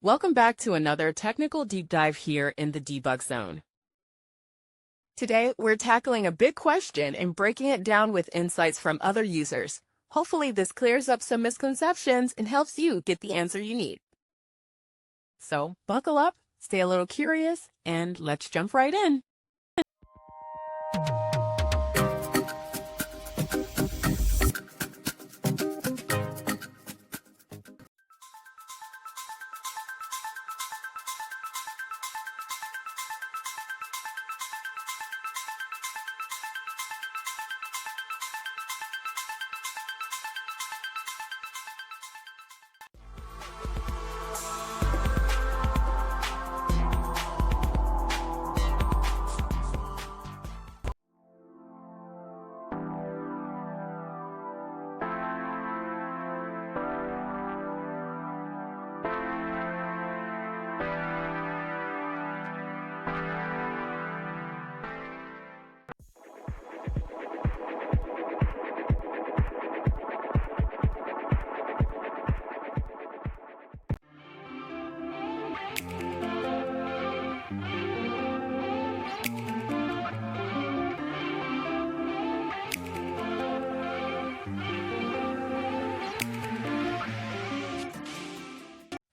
Welcome back to another technical deep dive here in the Debug Zone. Today, we're tackling a big question and breaking it down with insights from other users. Hopefully, this clears up some misconceptions and helps you get the answer you need. So, buckle up, stay a little curious, and let's jump right in.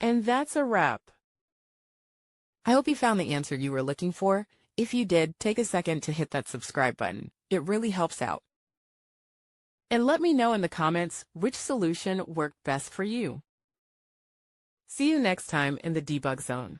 And that's a wrap. I hope you found the answer you were looking for. If you did, take a second to hit that subscribe button. It really helps out. And let me know in the comments which solution worked best for you. See you next time in the Debug Zone.